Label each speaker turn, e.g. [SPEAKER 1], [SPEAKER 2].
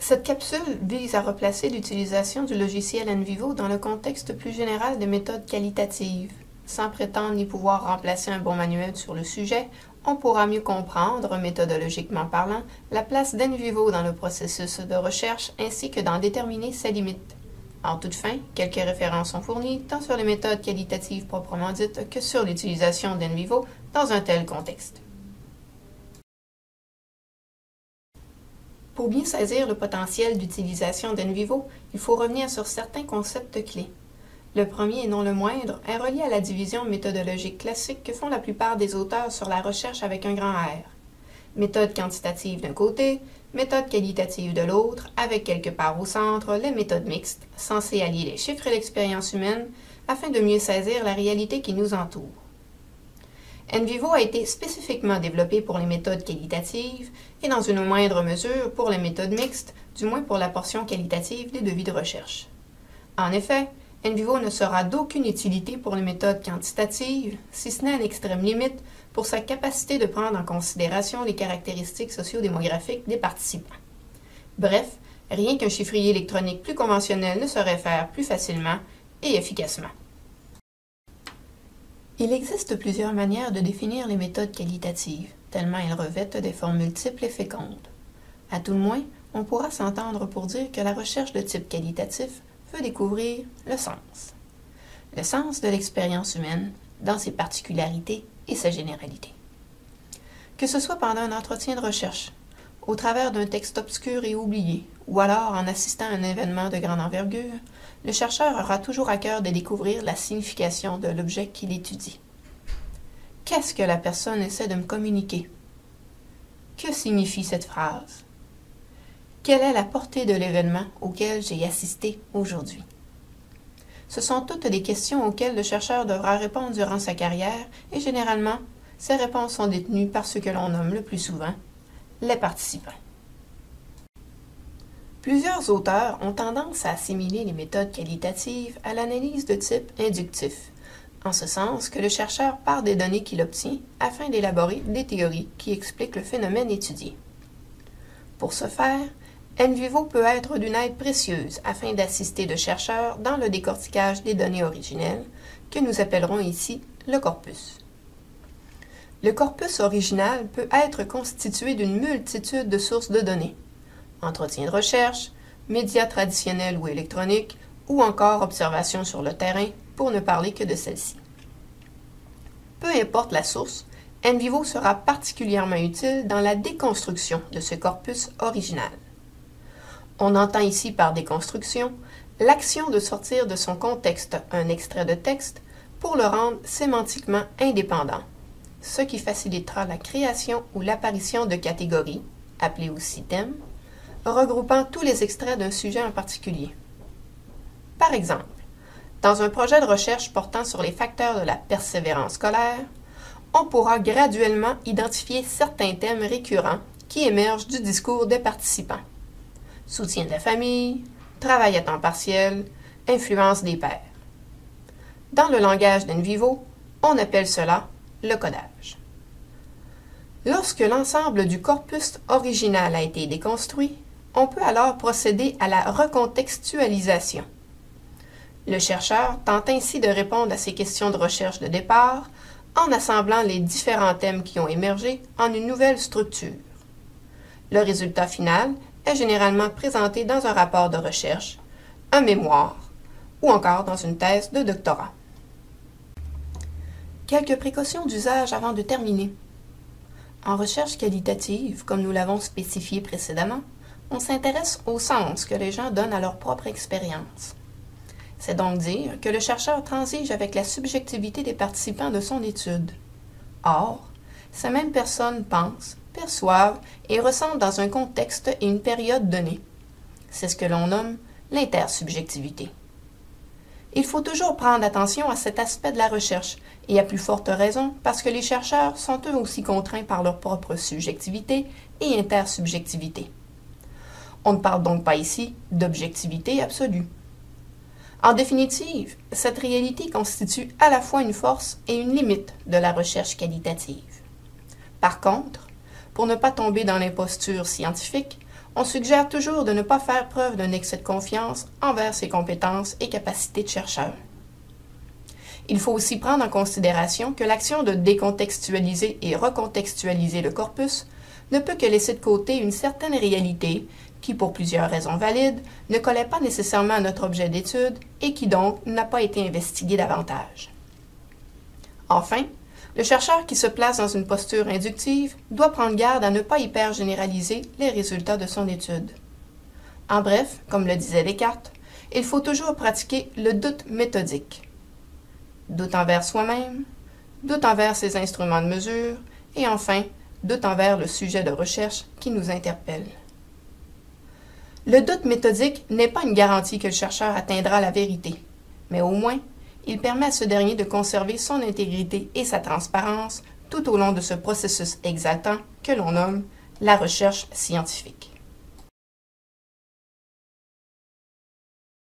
[SPEAKER 1] Cette capsule vise à replacer l'utilisation du logiciel NVivo dans le contexte plus général des méthodes qualitatives. Sans prétendre ni pouvoir remplacer un bon manuel sur le sujet, on pourra mieux comprendre, méthodologiquement parlant, la place d'NVivo dans le processus de recherche ainsi que d'en déterminer ses limites. En toute fin, quelques références sont fournies tant sur les méthodes qualitatives proprement dites que sur l'utilisation d'NVivo dans un tel contexte. Pour bien saisir le potentiel d'utilisation d'NVivo, il faut revenir sur certains concepts clés. Le premier et non le moindre est relié à la division méthodologique classique que font la plupart des auteurs sur la recherche avec un grand R. Méthode quantitative d'un côté, méthode qualitative de l'autre, avec quelque part au centre les méthodes mixtes, censées allier les chiffres et l'expérience humaine afin de mieux saisir la réalité qui nous entoure. NVivo a été spécifiquement développé pour les méthodes qualitatives et dans une moindre mesure pour les méthodes mixtes, du moins pour la portion qualitative des devis de recherche. En effet, NVivo ne sera d'aucune utilité pour les méthodes quantitatives, si ce n'est à l'extrême limite pour sa capacité de prendre en considération les caractéristiques socio-démographiques des participants. Bref, rien qu'un chiffrier électronique plus conventionnel ne saurait faire plus facilement et efficacement. Il existe plusieurs manières de définir les méthodes qualitatives, tellement elles revêtent des formes multiples et fécondes. À tout le moins, on pourra s'entendre pour dire que la recherche de type qualitatif veut découvrir le sens. Le sens de l'expérience humaine, dans ses particularités et sa généralité. Que ce soit pendant un entretien de recherche, au travers d'un texte obscur et oublié, ou alors en assistant à un événement de grande envergure, le chercheur aura toujours à cœur de découvrir la signification de l'objet qu'il étudie. Qu'est-ce que la personne essaie de me communiquer? Que signifie cette phrase? Quelle est la portée de l'événement auquel j'ai assisté aujourd'hui? Ce sont toutes des questions auxquelles le chercheur devra répondre durant sa carrière et généralement, ces réponses sont détenues par ce que l'on nomme le plus souvent les participants. Plusieurs auteurs ont tendance à assimiler les méthodes qualitatives à l'analyse de type inductif, en ce sens que le chercheur part des données qu'il obtient afin d'élaborer des théories qui expliquent le phénomène étudié. Pour ce faire, NVivo peut être d'une aide précieuse afin d'assister le chercheur dans le décortiquage des données originelles, que nous appellerons ici le corpus. Le corpus original peut être constitué d'une multitude de sources de données. Entretien de recherche, médias traditionnels ou électroniques, ou encore observations sur le terrain, pour ne parler que de celle-ci. Peu importe la source, NVivo sera particulièrement utile dans la déconstruction de ce corpus original. On entend ici par déconstruction l'action de sortir de son contexte un extrait de texte pour le rendre sémantiquement indépendant, ce qui facilitera la création ou l'apparition de catégories, appelées aussi thèmes, regroupant tous les extraits d'un sujet en particulier. Par exemple, dans un projet de recherche portant sur les facteurs de la persévérance scolaire, on pourra graduellement identifier certains thèmes récurrents qui émergent du discours des participants. Soutien de la famille, travail à temps partiel, influence des pairs. Dans le langage d'NVivo, on appelle cela le codage. Lorsque l'ensemble du corpus original a été déconstruit, on peut alors procéder à la recontextualisation. Le chercheur tente ainsi de répondre à ces questions de recherche de départ en assemblant les différents thèmes qui ont émergé en une nouvelle structure. Le résultat final est généralement présenté dans un rapport de recherche, un mémoire ou encore dans une thèse de doctorat. Quelques précautions d'usage avant de terminer. En recherche qualitative, comme nous l'avons spécifié précédemment, on s'intéresse au sens que les gens donnent à leur propre expérience. C'est donc dire que le chercheur transige avec la subjectivité des participants de son étude. Or, ces mêmes personnes pensent, perçoivent et ressentent dans un contexte et une période donnée. C'est ce que l'on nomme l'intersubjectivité. Il faut toujours prendre attention à cet aspect de la recherche, et à plus forte raison parce que les chercheurs sont eux aussi contraints par leur propre subjectivité et intersubjectivité. On ne parle donc pas ici d'objectivité absolue. En définitive, cette réalité constitue à la fois une force et une limite de la recherche qualitative. Par contre, pour ne pas tomber dans l'imposture scientifique, on suggère toujours de ne pas faire preuve d'un excès de confiance envers ses compétences et capacités de chercheur. Il faut aussi prendre en considération que l'action de décontextualiser et recontextualiser le corpus ne peut que laisser de côté une certaine réalité qui, pour plusieurs raisons valides, ne collait pas nécessairement à notre objet d'étude et qui donc n'a pas été investiguée davantage. Enfin, le chercheur qui se place dans une posture inductive doit prendre garde à ne pas hyper généraliser les résultats de son étude. En bref, comme le disait Descartes, il faut toujours pratiquer le doute méthodique. Doute envers soi-même, doute envers ses instruments de mesure, et enfin, doute envers le sujet de recherche qui nous interpelle. Le doute méthodique n'est pas une garantie que le chercheur atteindra la vérité, mais au moins, il permet à ce dernier de conserver son intégrité et sa transparence tout au long de ce processus exaltant que l'on nomme la recherche scientifique.